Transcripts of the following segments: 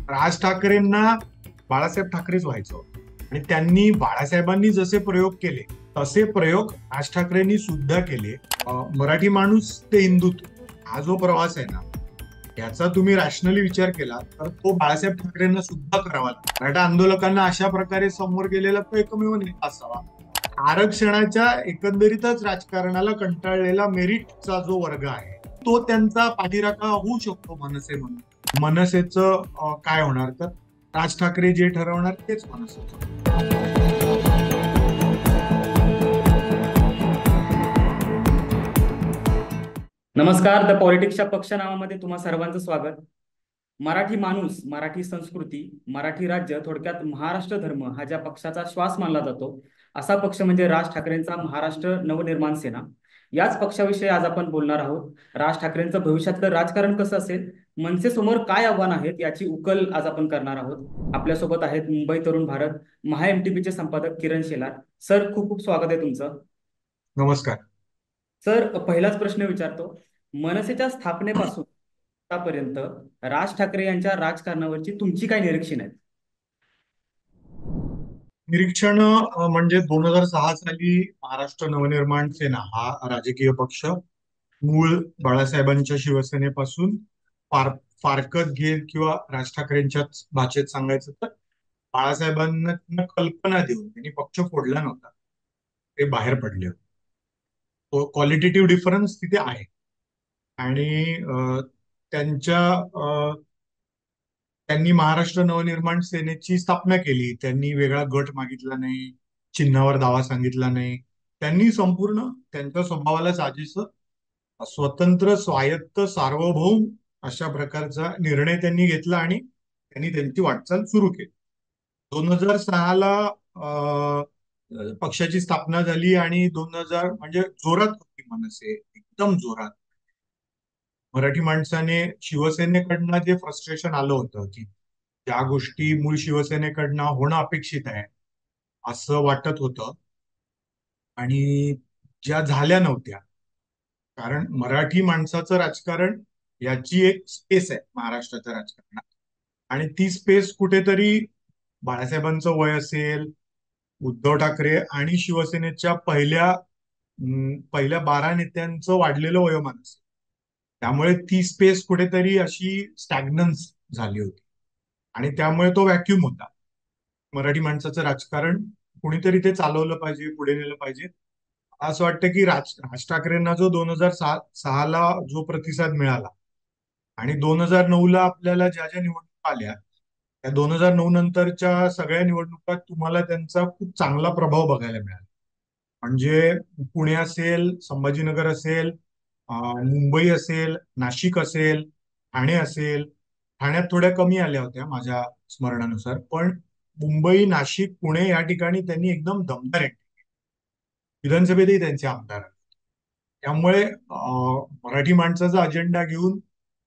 राज ठाकरेंना बाळासाहेब ठाकरेच व्हायचं होतं. आणि त्यांनी बाळासाहेबांनी जसे प्रयोग केले तसे प्रयोग राज ठाकरेंनी सुद्धा केले. मराठी माणूस ते हिंदुत्व हा जो प्रवास आहे ना, याचा तुम्ही रॅशनली विचार केला तर तो बाळासाहेब ठाकरेंना सुद्धा करावा लागला. मराठा आंदोलकांना अशा प्रकारे समोर गेलेला तो एकमेव नेता असावा. आरक्षणाच्या एकंदरीतच राजकारणाला कंटाळलेला मेरिटचा जो वर्ग आहे तो त्यांचा पाठीराखा होऊ शकतो मनसे म्हणून. मनसेचं काय होणार तर राज ठाकरे जे ठरवणार तेच मनसेचं. नमस्कार. द पॉलिटिक्सच्या पक्ष नावामध्ये तुम्हा सर्वांचं स्वागत. मराठी माणूस, मराठी संस्कृती, मराठी राज्य, थोडक्यात महाराष्ट्र धर्म हा ज्या पक्षाचा श्वास मानला जातो असा पक्ष म्हणजे राज ठाकरेंचा महाराष्ट्र नवनिर्माण सेना. याच पक्षाविषयी आज आपण बोलणार आहोत. राज ठाकरेंचं भविष्यातलं राजकारण कसं असेल, मनसेसमोर काय आव्हान आहेत याची उकल आज आपण करणार आहोत. आपल्यासोबत आहेत मुंबई तरुण भारत, महा एमटीपीचे संपादक किरण शेलार. सर, खूप खूप स्वागत आहे तुमचं. नमस्कार. सर, पहिलाच प्रश्न विचारतो. मनसेच्या स्थापनेपासून आतापर्यंत राज ठाकरे यांच्या राजकारणावरची तुमची काय निरीक्षण आहेत? निरीक्षण म्हणजे 2006 साली महाराष्ट्र नवनिर्माण सेना हा राजकीय पक्ष मूळ बाळासाहेबांच्या शिवसेनेपासून फार फारकत घेत किंवा राज ठाकरेंच्याच भाषेत सांगायचं तर बाळासाहेबांना कल्पना देऊन त्यांनी पक्ष फोडला नव्हता. ते बाहेर पडले होते. तो क्वालिटेटिव्ह डिफरन्स तिथे आहे. आणि त्यांच्या त्यांनी महाराष्ट्र नवनिर्माण सेनेची स्थापना केली. त्यांनी वेगळा गट मागितला नाही, चिन्हावर दावा सांगितला नाही. त्यांनी संपूर्ण त्यांच्या स्वभावाला साजेसं स्वतंत्र, स्वायत्त, सार्वभौम अशा प्रकारचा निर्णय त्यांनी घेतला आणि त्यांनी त्यांची वाटचाल सुरू केली. 2006ला पक्षाची स्थापना झाली आणि 2000 म्हणजे जोरात होती मनसे, एकदम जोरात. मराठी माणसाने शिवसेनेकडनं जे फ्रस्ट्रेशन आलं होतं की ज्या गोष्टी मूळ शिवसेनेकडनं होणं अपेक्षित आहे असं वाटत होतं आणि ज्या झाल्या नव्हत्या. कारण मराठी माणसाचं राजकारण याची एक स्पेस आहे महाराष्ट्राच्या राजकारणात. आणि ती स्पेस कुठेतरी बाळासाहेबांचं वय असेल, उद्धव ठाकरे आणि शिवसेनेच्या पहिल्या 12 नेत्यांचं वाढलेलं वयोमान असेल. त्यामुळे ती स्पेस कुठेतरी अशी स्टॅग्नन्स झाली होती आणि त्यामुळे तो व्हॅक्युम होता. मराठी माणसाचं राजकारण कुणीतरी ते चालवलं पाहिजे, पुढे नेलं पाहिजे. असं वाटतं की राज ठाकरेंना जो 2006ला जो प्रतिसाद मिळाला आणि 2009ला आपल्याला ज्या ज्या निवडणुका आल्या त्या 2009 नंतरच्या सगळ्या निवडणुकात तुम्हाला त्यांचा खूप चांगला प्रभाव बघायला मिळाला. म्हणजे पुणे असेल, संभाजीनगर असेल, मुंबई असेल, नाशिक असेल, ठाणे असेल. ठाण्यात थोड्या कमी आल्या होत्या माझ्या स्मरणानुसार, पण मुंबई, नाशिक, पुणे या ठिकाणी त्यांनी एकदम दमदार ऍक्टिंग केली. विधानसभेतही त्यांचे आमदार आले. त्यामुळे मराठी माणसाचा अजेंडा घेऊन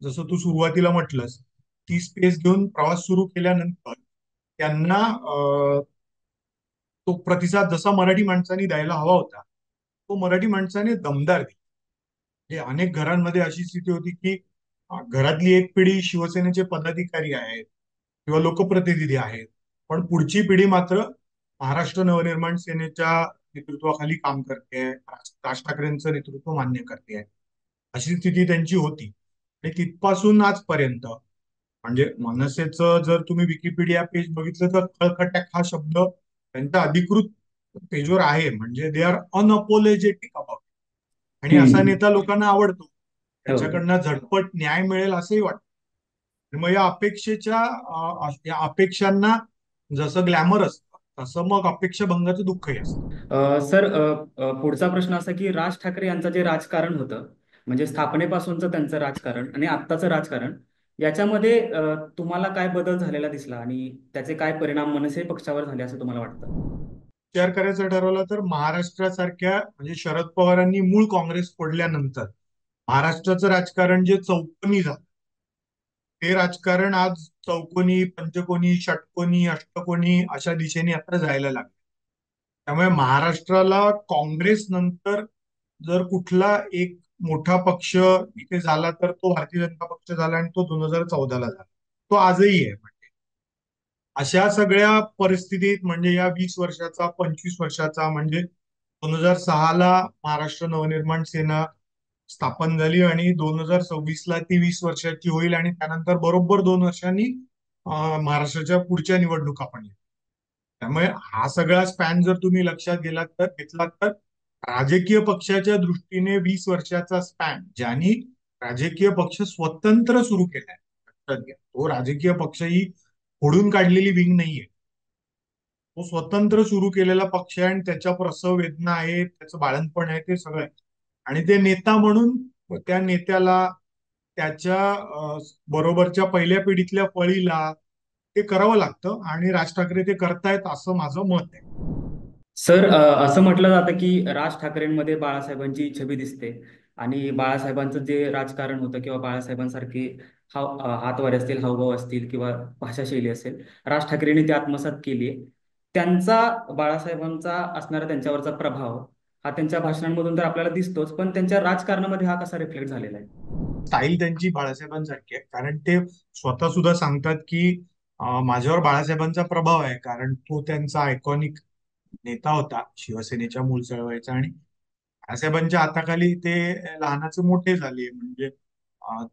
जसं तू सुरुवातीला म्हटलंस ती स्पेस घेऊन प्रवास सुरू केल्यानंतर त्यांना तो प्रतिसाद जसा मराठी माणसांनी द्यायला हवा होता तो मराठी माणसाने दमदार दिला. म्हणजे अनेक घरांमध्ये अशी स्थिती होती की घरातली एक पिढी शिवसेनेचे पदाधिकारी आहेत किंवा लोकप्रतिनिधी आहेत, पण पुढची पिढी मात्र महाराष्ट्र नवनिर्माण सेनेच्या नेतृत्वाखाली काम करते, राज ठाकरेंचं नेतृत्व मान्य करते. अशी स्थिती त्यांची होती. आणि तिथपासून आजपर्यंत म्हणजे मनसेचं जर तुम्ही विकिपीडिया पेज बघितलं तर खळखट्याक हा शब्द त्यांच्या अधिकृत पेजवर आहे. म्हणजे दे आर अनअपोलोजेटिक अबाउट. आणि असा हम्म. नेता लोकांना आवडतो. हो. त्याच्याकडनं झटपट न्याय मिळेल असंही वाटतं. मग या या अपेक्षांना जसं ग्लॅमर असतं तसं मग अपेक्षा भंगाचं दुःखही असतं. सर, पुढचा प्रश्न असा की राज ठाकरे यांचं जे राजकारण होतं, म्हणजे स्थापनेपासूनचं त्यांचं राजकारण आणि आत्ताचं राजकारण, याच्यामध्ये तुम्हाला काय बदल झालेला दिसला आणि त्याचे काय परिणाम मनसे पक्षावर झाले असं तुम्हाला वाटतं? विचार करायचं ठरवलं तर महाराष्ट्रासारख्या म्हणजे शरद पवारांनी मूळ काँग्रेस फोडल्यानंतर महाराष्ट्राचं राजकारण जे चौकोनी झालं ते राजकारण आज चौकोनी, पंचकोनी, षटकोनी, अष्टकोनी अशा दिशेने आता जायला लागलं. त्यामुळे महाराष्ट्राला काँग्रेस नंतर जर कुठला एक मोठा पक्ष इथे झाला तर तो भारतीय जनता पक्ष झाला आणि तो 2014ला झाला. तो आजही आहे. म्हणजे अशा सगळ्या परिस्थितीत म्हणजे या 20 वर्षाचा 25 वर्षाचा म्हणजे 2006 ला महाराष्ट्र नवनिर्माण सेना स्थापन झाली आणि 2026 ला ती 20 वर्षाची होईल आणि त्यानंतर बरोबर 2 वर्षांनी महाराष्ट्राच्या पुढच्या निवडणुका पण येतील. त्यामुळे हा सगळा स्पॅन जर तुम्ही लक्षात घेतलात तर राजकीय पक्षाच्या दृष्टीने 20 वर्षाचा स्पॅन ज्यांनी राजकीय पक्ष स्वतंत्र सुरू केलाय, लक्षात घ्या तो राजकीय पक्ष ही फोडून काढलेली विंग नाहीये. तो स्वतंत्र सुरू केलेला पक्ष आहे आणि त्याच्या प्रसव वेदना आहेत, त्याचं बाळंतपण आहे, ते सगळं आहे. आणि ते नेता म्हणून त्या नेत्याला त्याच्या बरोबरच्या पहिल्या पिढीतल्या फळीला ते करावं लागतं आणि राज ठाकरे ते करतायत असं माझं मत आहे. सर, असं म्हटलं जातं की राज ठाकरेंमध्ये बाळासाहेबांची छबी दिसते आणि बाळासाहेबांचं जे राजकारण होतं किंवा बाळासाहेबांसारखे हातवारे असतील, हावभाव असतील किंवा भाषाशैली असेल, राज ठाकरेंनी ती आत्मसात केली आहे. त्यांचा, बाळासाहेबांचा असणारा त्यांच्यावरचा प्रभाव हा त्यांच्या भाषणांमधून तर आपल्याला दिसतोच, पण त्यांच्या राजकारणामध्ये हा कसा रिफ्लेक्ट झालेला आहे? स्टाईल त्यांची बाळासाहेबांसारखी आहे, कारण ते स्वतः सुद्धा सांगतात की माझ्यावर बाळासाहेबांचा प्रभाव आहे, कारण तो त्यांचा आयकॉनिक नेता होता शिवसेनेच्या मूळ चळवळीचा आणि बाळासाहेबांच्या हाताखाली ते लहानाचे मोठे झाले. म्हणजे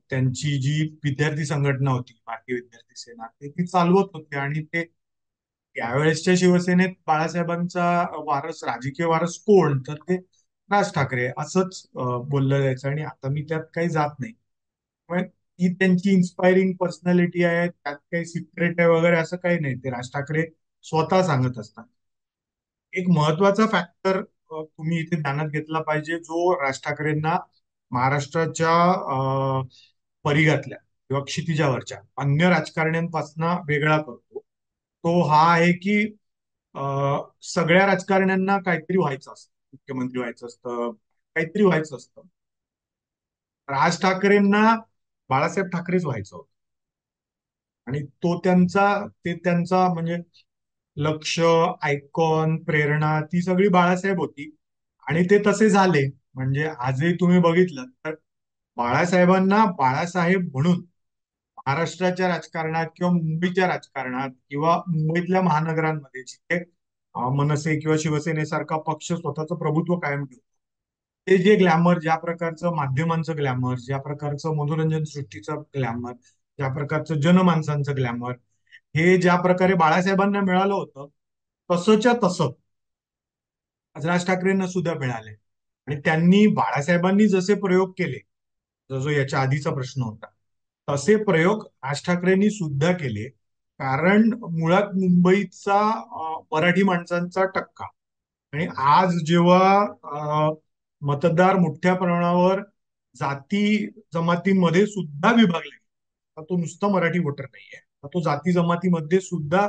त्यांची जी विद्यार्थी संघटना होती भारतीय विद्यार्थी सेना ते ती चालवत होते आणि ते त्यावेळेसच्या शिवसेनेत बाळासाहेबांचा वारस, राजकीय वारस कोण, तर ते राज ठाकरे असंच बोललं जायचं आणि आता मी त्यात काही जात नाही. पण ती त्यांची इन्स्पायरिंग पर्सनॅलिटी आहे, त्यात काही सिक्रेट आहे वगैरे असं काही नाही, ते राज ठाकरे स्वतः सांगत असतात. एक महत्वाचा फॅक्टर तुम्ही इथे ध्यानात घेतला पाहिजे, जो राज ठाकरेंना महाराष्ट्राच्या परिघातल्या किंवा क्षितिजावरच्या अन्य राजकारण्यांपासून वेगळा करतो, तो हा आहे की सगळ्या राजकारण्यांना काहीतरी व्हायचं असतं, मुख्यमंत्री व्हायचं असतं, काहीतरी व्हायचं असतं. राज ठाकरेंना बाळासाहेब ठाकरेच व्हायचं होतं आणि ते त्यांचा म्हणजे लक्ष, आयकॉन, प्रेरणा ती सगळी बाळासाहेब होती आणि ते तसे झाले. म्हणजे आजही तुम्ही बघितलं तर बाळासाहेबांना बाळासाहेब म्हणून महाराष्ट्राच्या राजकारणात किंवा मुंबईच्या राजकारणात किंवा मुंबईतल्या महानगरांमध्ये जिथे मनसे किंवा शिवसेनेसारखा पक्ष स्वतःचं प्रभुत्व कायम ठेवतो, ते जे ग्लॅमर, ज्या प्रकारचं माध्यमांचं ग्लॅमर, ज्या प्रकारचं मनोरंजन सृष्टीचं ग्लॅमर, ज्या प्रकारचं जनमानसांचं ग्लॅमर, हे ज्या प्रकारे बाळासाहेबांना मिळालं होतं तसंच्या तसं आज राज ठाकरेंना सुद्धा मिळाले. आणि त्यांनी, बाळासाहेबांनी जसे प्रयोग केले, जो जो याच्या आधीचा प्रश्न होता, तसे प्रयोग राज ठाकरेंनी सुद्धा केले. कारण मुळात मुंबईचा मराठी माणसांचा टक्का आणि आज जेव्हा मतदार मोठ्या प्रमाणावर जाती जमातींमध्ये सुद्धा विभागले, तर तो नुसता मराठी वोटर नाहीये, तर तो जाती जमातीमध्ये सुद्धा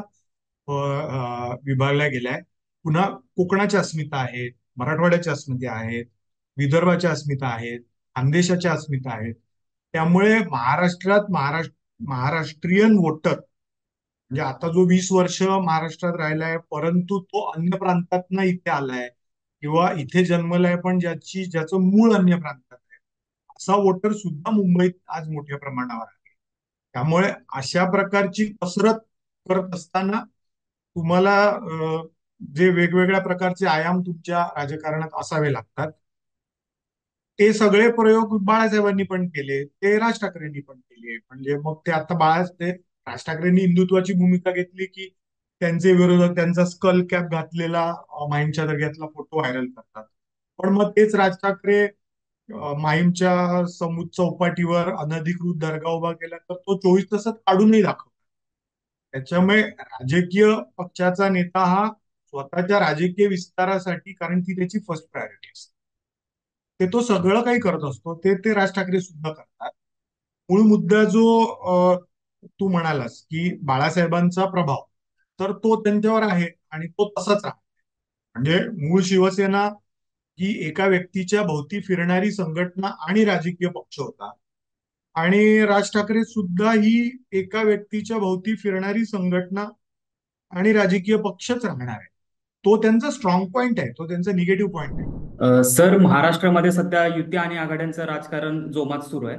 विभागला गेलाय. पुन्हा कोकणाच्या अस्मिता आहेत, मराठवाड्याच्या अस्मिता आहेत, विदर्भाच्या अस्मिता आहेत, खानदेशाच्या अस्मिता आहेत. त्यामुळे महाराष्ट्रात महाराष्ट्रीयन वोटर म्हणजे आता जो 20 वर्ष महाराष्ट्रात राहिलाय परंतु तो अन्य प्रांतातनं इथे आलाय किंवा इथे जन्मलाय पण ज्याचं मूळ अन्य प्रांतात आहे, असा वोटर सुद्धा मुंबईत आज मोठ्या प्रमाणावर आहे. त्यामुळे अशा प्रकारची कसरत करत असताना तुम्हाला जे वेगवेगळ्या प्रकारचे आयाम तुमच्या राजकारणात असावे लागतात, ते सगळे प्रयोग बाळासाहेबांनी पण केले, ते राज ठाकरेंनी पण केले. म्हणजे मग ते आता राज ठाकरेंनी हिंदुत्वाची भूमिका घेतली की त्यांचे विरोधक त्यांचा स्कल कॅप घातलेला माहीमच्या दर्ग्यातला फोटो व्हायरल करतात. पण मग तेच राज ठाकरे माहीमच्या चौपाटीवर अनधिकृत दर्गा उभा केला तर तो 24 तासात काढूनही दाखवतो. त्याच्यामुळे राजकीय पक्षाचा नेता हा स्वतःच्या राजकीय विस्तारासाठी, कारण ती त्याची फर्स्ट प्रायोरिटी असते, ते तो सगळं काही करत असतो, ते ते राज ठाकरे सुद्धा करतात. मूळ मुद्दा जो तू म्हणालास की बाळासाहेबांचा प्रभाव, तर तो त्यांच्यावर आहे आणि तो तसाच आहे. म्हणजे मूळ शिवसेना ही एका व्यक्तीच्या भोवती फिरणारी संघटना आणि राजकीय पक्ष होता आणि राज ठाकरे सुद्धा ही एका व्यक्तीच्या भोवती फिरणारी संघटना आणि राजकीय पक्षच राहणार आहे. तो त्यांचा स्ट्रॉंग पॉइंट आहे, तो त्यांचा निगेटिव्ह पॉइंट आहे. सर, महाराष्ट्रामध्ये सध्या युती आणि आघाड्यांचं राजकारण जोमात सुरू आहे.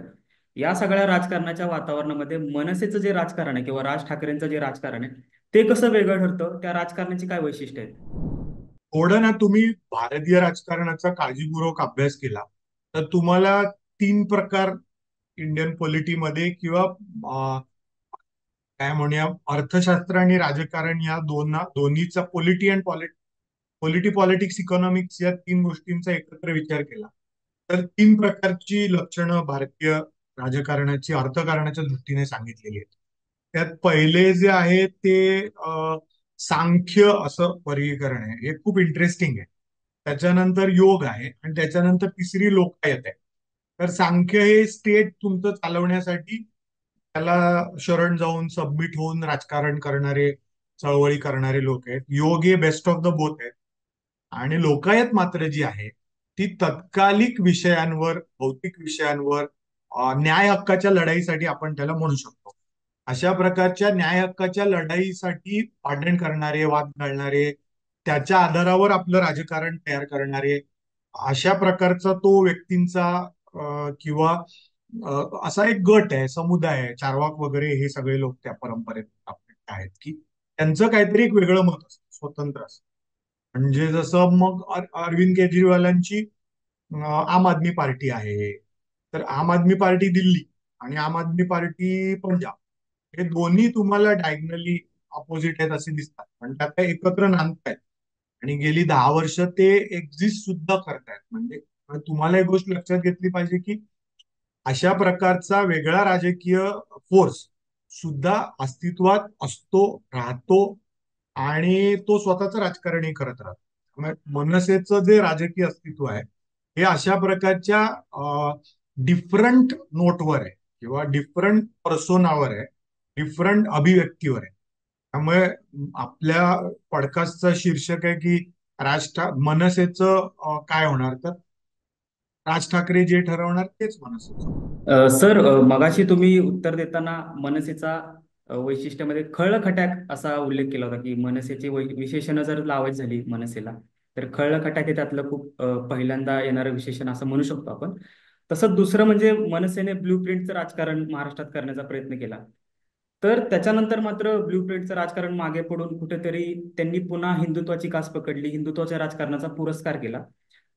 या सगळ्या राजकारणाच्या वातावरणामध्ये मनसेचं जे राजकारण आहे किंवा राज ठाकरेंचं जे राजकारण आहे ते कसं वेगळं ठरतं? त्या राजकारणाची काय वैशिष्ट्य आहेत? थोडं ना तुम्ही भारतीय राजकारणाचा काळजीपूर्वक अभ्यास केला तर तुम्हाला तीन प्रकार इंडियन पॉलिटीमध्ये किंवा काय म्हणूया अर्थशास्त्र आणि राजकारण या दोन्हीचा पॉलिटी पॉलिटिक्स इकॉनॉमिक्स या तीन गोष्टींचा एकत्र विचार केला तर तीन प्रकारची लक्षणं भारतीय राजकारणाची अर्थकारणाच्या दृष्टीने सांगितलेली आहेत. त्यात पहिले जे आहे ते सांख्य असं वर्गीकरण आहे, हे खूप इंटरेस्टिंग आहे. त्याच्यानंतर योग आहे आणि त्याच्यानंतर तिसरी लोकायत आहे. तर सांख्य हे स्टेट तुमचं चालवण्यासाठी त्याला शरण जाऊन सबमिट होऊन राजकारण करणारे चळवळी करणारे लोक आहेत. योग हे बेस्ट ऑफ द बोथ आहेत. आणि लोकायत मात्र जी आहे ती तत्कालिक विषयांवर भौतिक विषयांवर न्याय हक्काच्या लढाईसाठी आपण त्याला म्हणू शकतो. अशा प्रकारच्या न्याय हक्काच्या लढाईसाठी भांडण करणारे वाद घालणारे त्याच्या आधारावर आपलं राजकारण तयार करणारे अशा प्रकारचा तो व्यक्तींचा किंवा असा एक गट आहे समुदाय आहे चारवाक वगैरे हे सगळे लोक त्या परंपरेत आपले आहेत की त्यांचं काहीतरी एक वेगळं मत असतं स्वतंत्र असतं. म्हणजे जसं मग अरविंद केजरीवालांची आम आदमी पार्टी आहे तर आम आदमी पार्टी दिल्ली आणि आम आदमी पार्टी पंजाब हे दोन्ही तुम्हाला डायगनली अपोजिट आहेत असे दिसतात पण त्यात ते एकत्र नांदतायत आणि गेली 10 वर्ष ते एक्झिस्ट सुद्धा करतायत. म्हणजे तुम्हाला एक गोष्ट लक्षात घेतली पाहिजे की अशा प्रकारचा वेगळा राजकीय फोर्स सुद्धा अस्तित्वात असतो राहतो आणि तो स्वतःच राजकारणही करत राहतो. त्यामुळे मनसेचं जे राजकीय अस्तित्व आहे हे अशा प्रकारच्या डिफरंट नोटवर आहे किंवा डिफरंट पर्सोनावर आहे डिफरंट अभिव्यक्तीवर आहे. त्यामुळे आपल्या पॉडकास्टचं शीर्षक आहे की मनसेचं काय होणार तर राज ठाकरे जे ठरवणार तेच मनसेचं. सर, मगाशी तुम्ही उत्तर देताना मनसेचा वैशिष्ट्यामध्ये खळखट्याक असा उल्लेख केला होता की मनसेची विशेषणं जर लावायची झाली मनसेला, तर खळखट्याक हे त्यातलं खूप पहिल्यांदा येणारं विशेषण असं म्हणू शकतो आपण. तसंच दुसरं म्हणजे मनसेने ब्ल्यूप्रिंटचं राजकारण महाराष्ट्रात करण्याचा प्रयत्न केला. तर त्याच्यानंतर मात्र ब्ल्यूप्रिंटचं राजकारण मागे पडून कुठेतरी त्यांनी पुन्हा हिंदुत्वाची कास पकडली, हिंदुत्वाच्या राजकारणाचा पुरस्कार केला.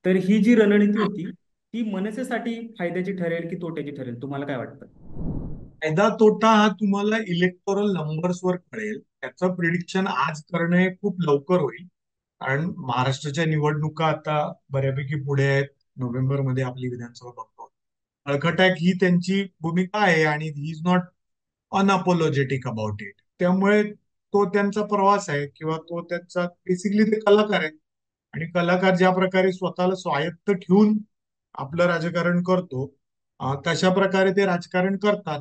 तर ही जी रणनीती होती ती मनसेसाठी फायद्याची ठरेल की तोट्याची ठरेल, तुम्हाला काय वाटतं? फायदा तोटा हा तुम्हाला इलेक्टोरल नंबर्सवर कळेल. त्याचं प्रिडिक्शन आज करणं हे खूप लवकर होईल कारण महाराष्ट्राच्या निवडणुका आता बऱ्यापैकी पुढे आहेत. नोव्हेंबरमध्ये आपली विधानसभा बघतो. अळखटाक ही त्यांची भूमिका आहे आणि he is not unapologetic about it. त्यामुळे तो त्यांचा प्रवास आहे किंवा तो त्यांचा बेसिकली ते कलाकार आहेत आणि कलाकार ज्या प्रकारे स्वतःला स्वायत्त ठेवून आपलं राजकारण करतो तशा प्रकारे ते राजकारण करतात.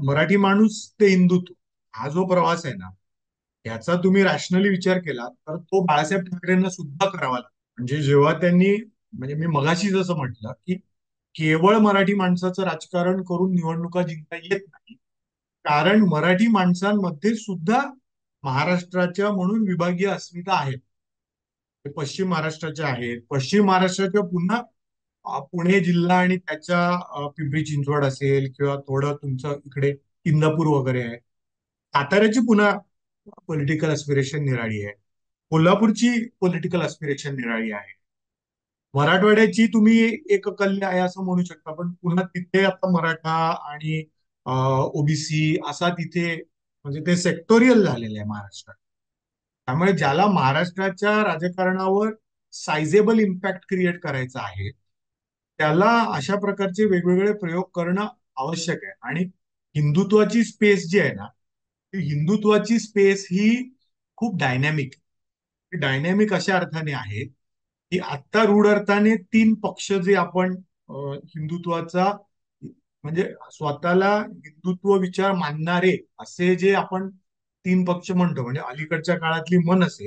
मराठी माणूस ते हिंदुत्व हा जो प्रवास आहे ना याचा तुम्ही रॅशनली विचार केला तर तो बाळासाहेब ठाकरेंना सुद्धा करावा लागला. म्हणजे जेव्हा त्यांनी म्हणजे मी मगाशी जसं म्हटलं की केवळ मराठी माणसाचं राजकारण करून निवडणुका जिंकता येत नाही कारण मराठी माणसांमध्ये सुद्धा महाराष्ट्राच्या म्हणून विभागीय अस्मिता आहेत. ते पश्चिम महाराष्ट्राचे आहेत पश्चिम महाराष्ट्राच्या पुन्हा पुणे जिल्हा आणि त्याच्या पिंपरी चिंचवड असेल किंवा थोडं तुमचं इकडे इंदापूर वगैरे आहे. साताऱ्याची पुन्हा पॉलिटिकल अस्पिरेशन निराळी आहे. कोल्हापूरची पॉलिटिकल अस्पिरेशन निराळी आहे. मराठवाड्याची तुम्ही एक कल्ली आहे असं म्हणू शकता पण पुन्हा तिथे आता मराठा आणि ओबीसी असा तिथे म्हणजे ते सेक्टोरियल झालेले आहे महाराष्ट्रात. त्यामुळे ज्याला महाराष्ट्राच्या राजकारणावर सायझेबल इम्पॅक्ट क्रिएट करायचा आहे त्याला अशा प्रकारचे वेगवेगळे प्रयोग करणं आवश्यक आहे. आणि हिंदुत्वाची स्पेस जी आहे ना ती हिंदुत्वाची स्पेस ही खूप डायनॅमिक अशा अर्थाने आहे की आत्ता रूढ अर्थाने तीन पक्ष जे आपण हिंदुत्वाचा म्हणजे स्वतःला हिंदुत्व विचार मानणारे असे जे आपण तीन पक्ष म्हणतो म्हणजे अलीकडच्या काळातली मनसे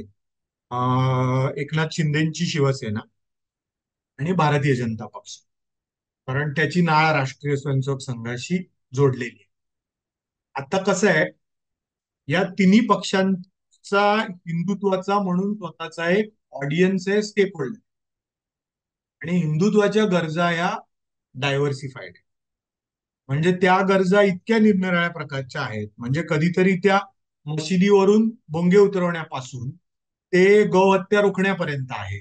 एकनाथ शिंदेची शिवसेना आणि भारतीय जनता पक्ष कारण त्याची नाळ राष्ट्रीय स्वयंसेवक संघाशी जोडलेली आहे. आता कसं आहे या तिन्ही पक्षांचा हिंदुत्वाचा म्हणून स्वतःचा एक ऑडियन्स आहे स्टेक होल्डर आणि हिंदुत्वाच्या गरजा या डायव्हर्सिफाईड म्हणजे त्या गरजा इतक्या निरनिराळ्या प्रकारच्या आहेत म्हणजे कधीतरी त्या मशिदीवरून बोंगे उतरवण्यापासून ते गौहत्या रोखण्यापर्यंत आहे.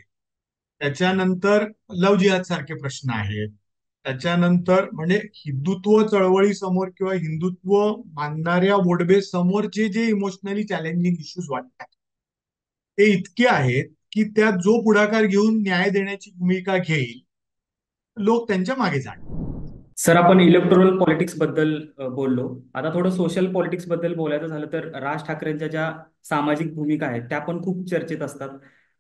त्याच्यानंतर लव जिहाद सारखे प्रश्न आहेत. त्याच्यानंतर म्हणजे हिंदुत्व चळवळी समोर किंवा हिंदुत्व मानणाऱ्या वोटबेस समोरचे जे इमोशनली चॅलेंजिंग इश्यूज वाटतात ते इतके आहेत की त्यात जो पुढाकार घेऊन न्याय देण्याची भूमिका घेईल, लोक त्यांच्या मागे जाणार. सर, आपण इलेक्टोरल पॉलिटिक्स बद्दल बोललो. आता थोडं सोशल पॉलिटिक्स बद्दल बोलायचं झालं तर राज ठाकरेंच्या ज्या सामाजिक भूमिका आहेत त्या पण खूप चर्चेत असतात.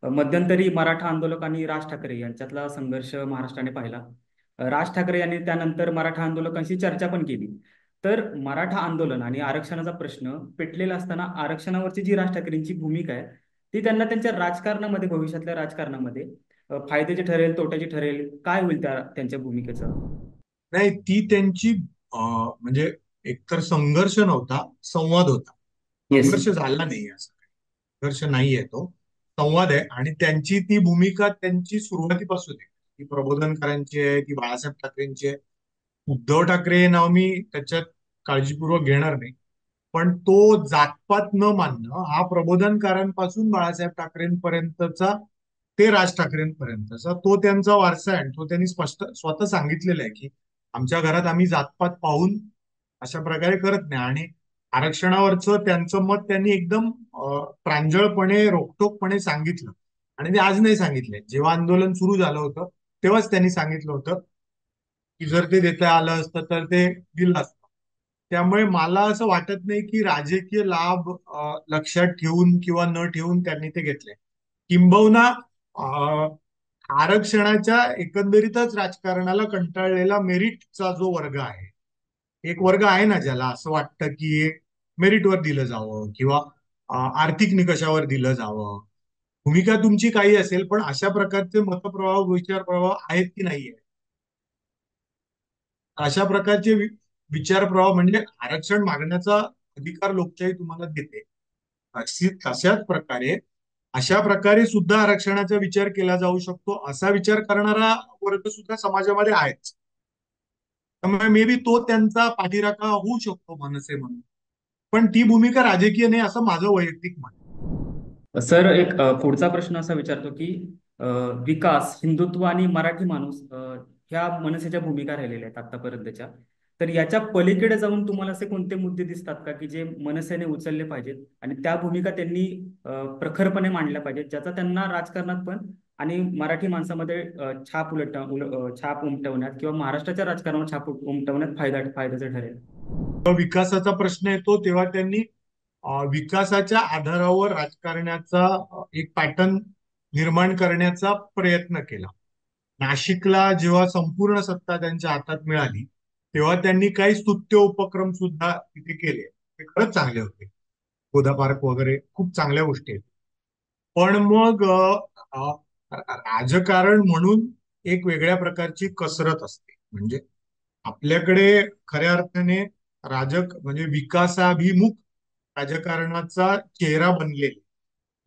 मध्यंतरी मराठा आंदोलक आणि राज ठाकरे यांच्यातला संघर्ष महाराष्ट्राने पाहिला. राज ठाकरे यांनी त्यानंतर मराठा आंदोलकांशी चर्चा पण केली. तर मराठा आंदोलन आणि आरक्षणाचा प्रश्न पेटलेला असताना आरक्षणावरची जी राज ठाकरेंची भूमिका आहे ती त्यांना त्यांच्या राजकारणामध्ये, भविष्यातल्या राजकारणामध्ये फायद्याची ठरेल, तोट्याची ठरेल, काय होईल त्यांच्या भूमिकेचं? नाही, ती त्यांची म्हणजे एकतर संघर्ष नव्हता, संवाद होता. येस. संघर्ष झाला नाही, असं काही संघर्ष नाहीये, तो संवाद आहे. आणि त्यांची ती भूमिका त्यांची सुरुवातीपासून आहे. ती प्रबोधनकारांची आहे, ती बाळासाहेब ठाकरेंची आहे. उद्धव ठाकरे हे नाव मी त्याच्यात काळजीपूर्वक घेणार नाही, पण तो जातपात न मानणं हा प्रबोधनकारांपासून बाळासाहेब ठाकरेंपर्यंतचा ते राज ठाकरेंपर्यंतचा तो त्यांचा वारसा आहे. आणि तो त्यांनी स्पष्ट स्वतः सांगितलेला आहे की आमच्या घरात आम्ही जातपात पाहून अशा प्रकारे करत नाही. आणि आरक्षणावरचं त्यांचं मत त्यांनी एकदम प्रांजळपणे, रोखठोकपणे सांगितलं. आणि ते आज नाही सांगितलंय, जेव्हा आंदोलन सुरू झालं होतं तेव्हाच त्यांनी सांगितलं होतं की जर ते देता आलं असतं तर ते दिलं असतं. त्यामुळे मला असं वाटत नाही की राजकीय लाभ लक्षात ठेवून किंवा न ठेवून त्यांनी ते घेतले. किंबहुना अं, आरक्षणाच्या एकंदरीतच राजकारणाला कंटाळलेला मेरिटचा जो वर्ग आहे, एक वर्ग आहे ना ज्याला असं वाटतं की मेरिटवर दिलं जावं किंवा आर्थिक निकषावर दिलं जावं. भूमिका तुमची काही असेल, पण अशा प्रकारचे मतप्रवाह, विचार प्रवाह आहेत की नाहीये, अशा प्रकारचे विचार प्रवाह म्हणजे आरक्षण मागण्याचा अधिकार लोकशाही तुम्हाला देते. तशाच प्रकारे अशा प्रकारे सुद्धा आरक्षणाचा विचार केला जाऊ शकतो, असा विचार करणारा वर्ग सुद्धा समाजामध्ये आहेच. त्यामुळे मे बी तो त्यांचा पाठीराखा होऊ शकतो मनसे म्हणून. पण ती भूमिका राजकीय नाही, असं माझं वैयक्तिक मत. सर, एक पुढचा प्रश्न असा विचारतो की अ, विकास, हिंदुत्व आणि मराठी माणूस ह्या मनसेच्या भूमिका राहिलेल्या आहेत आतापर्यंतच्या. तर याच्या पलीकडे जाऊन तुम्हाला असे कोणते मुद्दे दिसतात का की जे मनसेने उचलले पाहिजेत आणि त्या भूमिका त्यांनी प्रखरपणे मांडल्या पाहिजेत, ज्याचा त्यांना राजकारणात पण आणि मराठी माणसामध्ये छाप उमटवण्यात किंवा महाराष्ट्राच्या राजकारणावर छाप उमटवण्यात फायद्याचं ठरेल? विकासाचा प्रश्न येतो तेव्हा त्यांनी विकासाच्या आधारावर राजकारणाचा एक पॅटर्न निर्माण करण्याचा प्रयत्न केला. नाशिकला जेव्हा संपूर्ण सत्ता त्यांच्या हातात मिळाली तेव्हा त्यांनी काही स्तुत्य उपक्रम सुद्धा तिथे केले. ते खरंच चांगले होते. गोदा पार्क वगैरे खूप चांगल्या गोष्टी आहेत. पण मग अ, राजकारण म्हणून एक वेगळ्या प्रकारची कसरत असते. म्हणजे आपल्याकडे खऱ्या अर्थाने म्हणजे विकासाभिमुख राजकारणाचा चेहरा बनलेला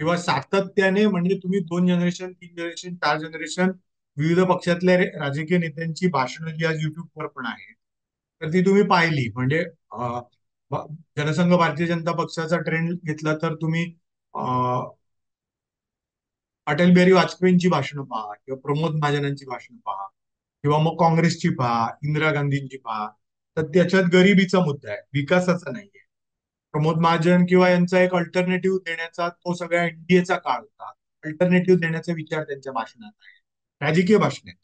किंवा सातत्याने, म्हणजे तुम्ही 2 जनरेशन, 3 जनरेशन, 4 जनरेशन विविध पक्षातल्या राजकीय नेत्यांची भाषणं जी आज युट्यूबवर पण आहेत, तर ती तुम्ही पाहिली. म्हणजे अं, जनसंघ भारतीय जनता पक्षाचा ट्रेंड घेतला तर तुम्ही अटल बिहारी वाजपेयींची भाषणं पहा किंवा प्रमोद महाजनांची भाषणं पहा किंवा मग काँग्रेसची पहा, इंदिरा गांधींची पहा. तर त्याच्यात गरिबीचा मुद्दा आहे, विकासाचा नाहीये. प्रमोद महाजन किंवा यांचा एक अल्टरनेटिव्ह देण्याचा तो सगळ्या एनडीएचा काळ होता. अल्टरनेटिव्ह देण्याचा विचार त्यांच्या भाषणात आहे, राजकीय भाषण आहेत.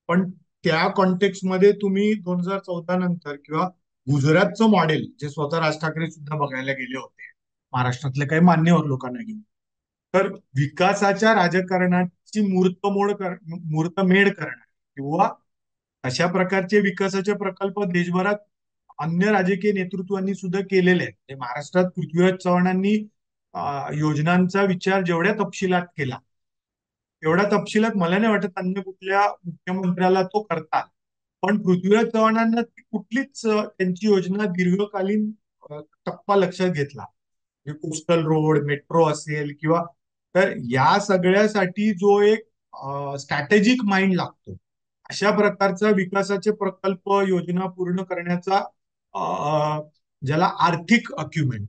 पण त्या कॉन्टेक्स्ट तुम्ही 2014 नंतर किंवा गुजरातचं मॉडेल जे स्वतः राज ठाकरे सुद्धा बघायला गेले होते, महाराष्ट्रातले काही मान्यवर लोकांना घेऊन, तर विकासाच्या राजकारणाची मूर्तमेढ करणं किंवा अशा प्रकारचे विकासाचे प्रकल्प देशभरात अन्य राजकीय नेतृत्वांनी सुद्धा केलेले आहेत. म्हणजे महाराष्ट्रात पृथ्वीराज चव्हाणांनी योजनांचा विचार जेवढ्या तपशिलात केला तेवढ्या तपशिलात मला नाही वाटत अन्य कुठल्या मुख्यमंत्र्याला तो करता. पण पृथ्वीराज चव्हाणांना ती कुठलीच त्यांची योजना दीर्घकालीन टप्पा लक्षात घेतला. कोस्टल रोड, मेट्रो असेल किंवा, तर या सगळ्यासाठी जो एक स्ट्रॅटेजिक माइंड लागतो, अशा प्रकारचा विकासाचे प्रकल्प योजना पूर्ण करण्याचा ज्याला आर्थिक अक्युमेंट,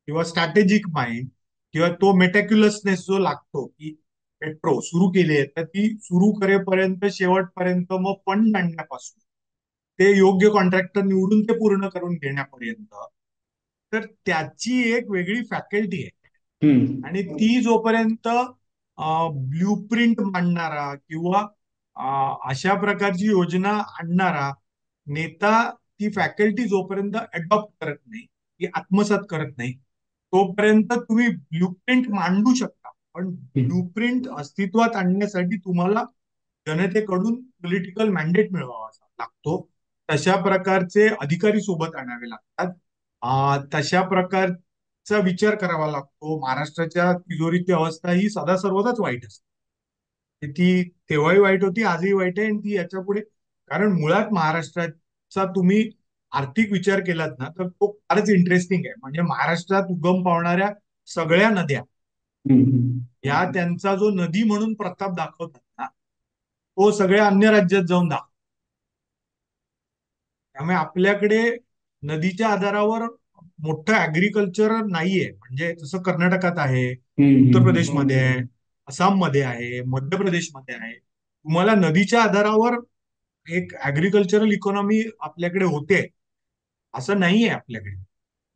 किंवा स्ट्रॅटेजिक माइंड किंवा तो मेटॅक्युलसनेस जो लागतो, की मेट्रो सुरू केली आहे तर ती सुरू करेपर्यंत शेवटपर्यंत मग फंड आणण्यापासून ते योग्य कॉन्ट्रॅक्टर निवडून ते पूर्ण करून घेण्यापर्यंत, तर त्याची एक वेगळी फॅकल्टी आहे. हम्म. आणि ती जोपर्यंत ब्ल्यूप्रिंट मांडणारा किंवा अशा प्रकारची योजना आणणारा नेता ती फॅकल्टी जोपर्यंत अडॉप्ट करत नाही, ती आत्मसात करत नाही, तोपर्यंत तुम्ही ब्ल्यूप्रिंट मांडू शकता. पण हम्म. ब्ल्यूप्रिंट अस्तित्वात आणण्यासाठी तुम्हाला जनतेकडून पॉलिटिकल मॅन्डेट मिळवावा लागतो. तशा प्रकारचे अधिकारी सोबत आणावे लागतात. तशा प्रकारचा विचार करावा लागतो. महाराष्ट्राच्या तिजोरीची अवस्था ही सदा सर्वदाच वाईट असते. ती तेव्हाही वाईट होती, आजही वाईट आहे, आणि ती याच्या पुढे, कारण मुळात महाराष्ट्राचा तुम्ही आर्थिक विचार केलात ना तर तो फारच इंटरेस्टिंग आहे. म्हणजे महाराष्ट्रात उगम पावणाऱ्या सगळ्या नद्या हम्म. या त्यांचा जो नदी म्हणून प्रताप दाखवतात ना, तो सगळ्या अन्य राज्यात जाऊन दाखवतात. त्यामुळे आपल्याकडे नदीच्या आधारावर मोठं ऍग्रिकल्चर नाहीये. म्हणजे जसं कर्नाटकात आहे, उत्तर प्रदेशमध्ये हम्म. आहे, आसाममध्ये आहे, मध्य प्रदेशमध्ये आहे. तुम्हाला नदीच्या आधारावर एक ऍग्रिकल्चरल इकॉनॉमी आपल्याकडे होते असं नाहीये आपल्याकडे.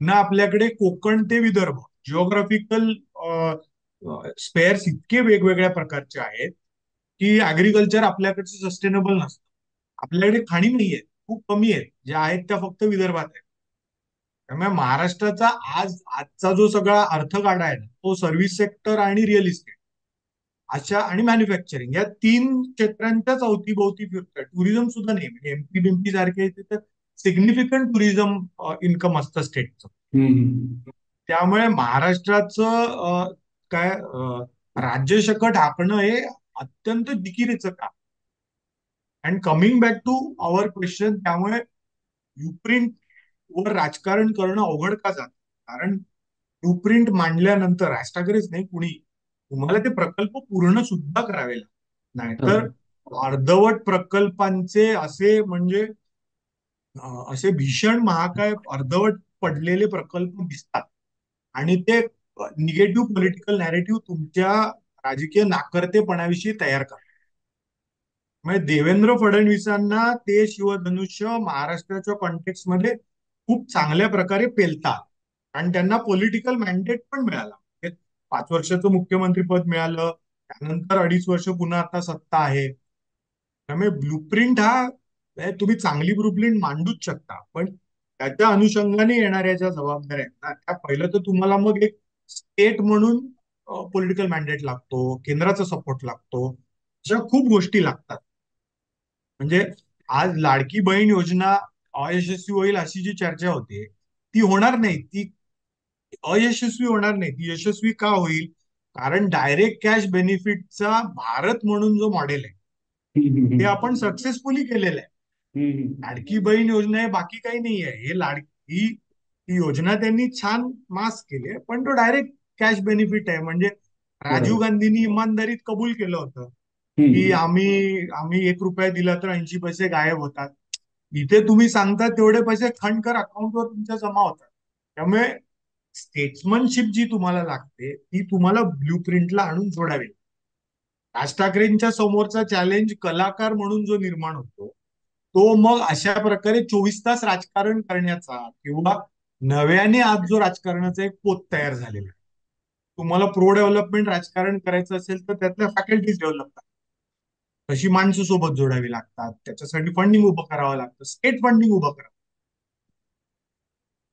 ना आपल्याकडे कोकण ते विदर्भ जिओग्राफिकल स्पेअर्स इतके वेगवेगळ्या प्रकारचे आहेत की ऍग्रिकल्चर आपल्याकडचं सस्टेनेबल नसतं. आपल्याकडे खाणी नाहीये, खूप कमी आहेत, ज्या आहेत त्या फक्त विदर्भात आहेत. त्यामुळे महाराष्ट्राचा आजचा जो सगळा अर्थगाडा आहे ना, तो सर्व्हिस सेक्टर आणि रिअल इस्टेट अशा आणि मॅन्युफॅक्चरिंग या तीन क्षेत्रांच्याच अवतीभोवती फिरतोय. टुरिझम सुद्धा नाही. म्हणजे एमपी बिम्पी सारखे तर सिग्निफिकंट टुरिझम इन्कम असतं स्टेटचं. हम्म. त्यामुळे महाराष्ट्राचं काय राज्यशकट हाकणं हे अत्यंत जिकिरीचं काम. And coming back to our question, त्यामुळे ब्लूप्रिंट वर राजकारण करणं अवघड का जातं? कारण ब्लूप्रिंट मांडल्यानंतर राष्ट्राकडेच नाही कुणी, तुम्हाला ते प्रकल्प पूर्ण सुद्धा करावे लागतात. हो. नाहीतर अर्धवट प्रकल्पांचे असे म्हणजे असे भीषण महाकाय अर्धवट पडलेले प्रकल्प दिसतात. आणि ते निगेटिव्ह पॉलिटिकल नॅरेटिव्ह तुमच्या राजकीय नाकर्तेपणाविषयी तयार करतात. म्हणजे देवेंद्र फडणवीसांना ते शिवधनुष्य महाराष्ट्राच्या कॉन्टेक्स्ट खूप चांगल्या प्रकारे पेलतात. आणि त्यांना पॉलिटिकल मॅन्डेट पण मिळाला. म्हणजे 5 वर्षाचं मुख्यमंत्रीपद मिळालं, त्यानंतर 2.5 वर्ष पुन्हा आता सत्ता आहे. त्यामुळे ब्लूप्रिंट हा तुम्ही चांगली ब्लूप्रिंट मांडूच शकता, पण त्याच्या अनुषंगाने येणाऱ्या ज्या जबाबदाऱ्या आहेत ना, त्या पहिलं तर तुम्हाला मग एक स्टेट म्हणून पॉलिटिकल मॅन्डेट लागतो, केंद्राचा सपोर्ट लागतो, अशा खूप गोष्टी लागतात. म्हणजे आज लाडकी बहीण योजना अयशस्वी होईल अशी जी चर्चा होते, ती होणार नाही. ती अयशस्वी होणार नाही. ती यशस्वी का होईल? कारण डायरेक्ट कॅश बेनिफिटचा भारत म्हणून जो मॉडेल आहे ते हम्म. आपण सक्सेसफुली केलेलं आहे. लाडकी बहीण योजना हे बाकी काही नाही आहे. हे लाडकी ही योजना त्यांनी छान मास केली आहे, पण तो डायरेक्ट कॅश बेनिफिट आहे. म्हणजे राजीव बरोबर. गांधींनी इमानदारीत कबूल केलं होतं की हम्म. आम्ही आम्ही 1 रुपया दिला तर 80 पैसे गायब होतात. इथे तुम्ही सांगता तेवढे पैसे खंडकर अकाउंटवर तुमच्या जमा होतात. त्यामुळे स्टेट्समनशिप जी तुम्हाला लागते ती तुम्हाला ब्ल्यूप्रिंटला आणून जोडावी. राज ठाकरेंच्या समोरचा चॅलेंज कलाकार म्हणून जो निर्माण होतो, तो मग अशा प्रकारे 24 तास राजकारण करण्याचा किंवा नव्याने आज जो राजकारणाचा एक पोत तयार झालेला आहे. तुम्हाला प्रो डेव्हलपमेंट राजकारण करायचं असेल तर त्यातल्या फॅकल्टीज डेव्हलप करा, तशी माणसं सोबत जोडावी लागतात, त्याच्यासाठी फंडिंग उभं करावं लागतं, स्टेट फंडिंग उभं करावं.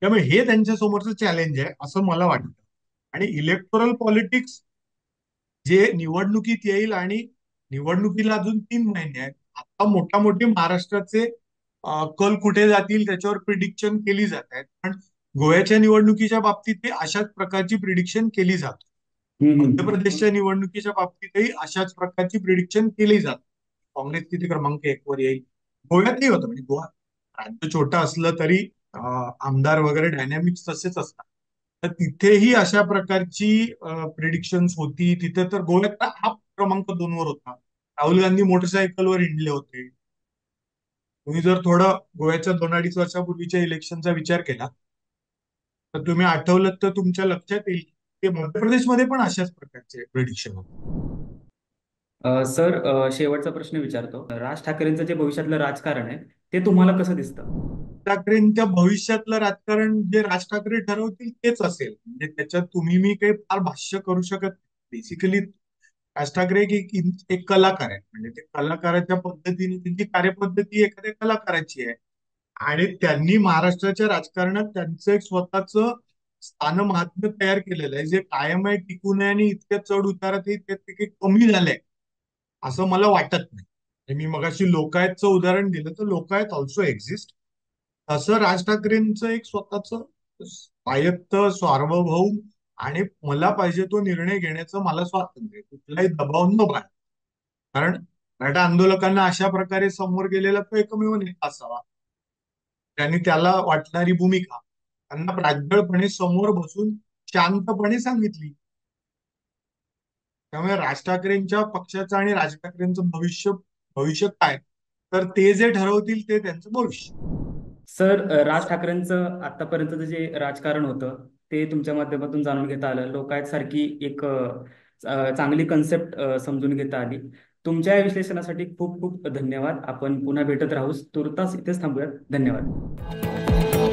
त्यामुळे हे त्यांच्या समोरचं चॅलेंज आहे असं मला वाटतं. आणि इलेक्टोरल पॉलिटिक्स जे निवडणुकीत येईल, आणि निवडणुकीला अजून 3 महिने आहेत. आता मोठ्या महाराष्ट्राचे कल कुठे जातील त्याच्यावर प्रिडिक्शन केली जात आहेत, पण गोव्याच्या निवडणुकीच्या बाबतीत अशाच प्रकारची प्रिडिक्शन केली जाते. मध्य हम्म. प्रदेशच्या निवडणुकीच्या बाबतीतही अशाच प्रकारची प्रिडिक्शन केली जाते. काँग्रेस किती क्रमांक 1 वर येईल. गोव्यातही होतं. म्हणजे गोवा राज्य छोटं असलं तरी आमदार वगैरे डायनॅमिक्स तसेच असतात. तर तिथेही अशा प्रकारची प्रिडिक्शन्स होती. तिथे तर गोव्यात हा क्रमांक 2 वर होता. राहुल गांधी मोटरसायकलवर हिंडले होते. तुम्ही जर थोडं गोव्याच्या 2-2.5 वर्षापूर्वीच्या इलेक्शनचा विचार केला तर तुम्ही आठवलं तर तुमच्या लक्षात येईल की मध्य प्रदेशमध्ये पण अशाच प्रकारचे प्रिडिक्शन होते. सर, शेवटचा प्रश्न विचारतो. राज ठाकरेंचं जे भविष्यातलं राजकारण आहे ते तुम्हाला कसं दिसतं? ठाकरेंच्या भविष्यातलं राजकारण जे राज ठाकरे ठरवतील तेच असेल, म्हणजे त्याच्यात तुम्ही मी काही फार भाष्य करू शकत. बेसिकली राज ठाकरे एक कलाकार आहे, म्हणजे ते कलाकाराच्या पद्धतीने त्यांची कार्यपद्धती एखाद्या कलाकाराची आहे. आणि त्यांनी महाराष्ट्राच्या राजकारणात त्यांचं एक स्वतःच स्थान महात्म्य तयार केलेलं आहे, जे कायम आहे, टिकून आहे आणि इतक्या चढ उतारातही ते काही कमी झालंय असं मला वाटत नाही. हे मी मगाशी लोकायतचं उदाहरण दिलं, तर लोकायत ऑल्सो एक्झिस्ट. असं राज ठाकरेंचं एक स्वतःच स्वायत्त, सार्वभौम आणि मला पाहिजे तो निर्णय घेण्याचं मला स्वातंत्र्य आहे. कुठलाही दबाव न बाळगता. कारण मराठा आंदोलकांना अशा प्रकारे समोर गेलेला तो एकमेव नेता असावा, त्यांनी त्याला वाटणारी भूमिका त्यांना प्रांजळपणे समोर बसून शांतपणे सांगितली. त्यामुळे राज ठाकरेंच्या पक्षाचं आणि राज ठाकरेंचं भविष्य भविष्य काय, तर ते जे ठरवतील ते त्यांचं भविष्य. सर, राज ठाकरेंचं आतापर्यंतचं जे राजकारण होतं ते तुमच्या माध्यमातून जाणून घेता आलं. लोकायत सारखी एक चांगली कन्सेप्ट समजून घेता आली. तुमच्या या विश्लेषणासाठी खूप खूप धन्यवाद. आपण पुन्हा भेटत राहू. तुर्तास इथेच थांबूयात. धन्यवाद.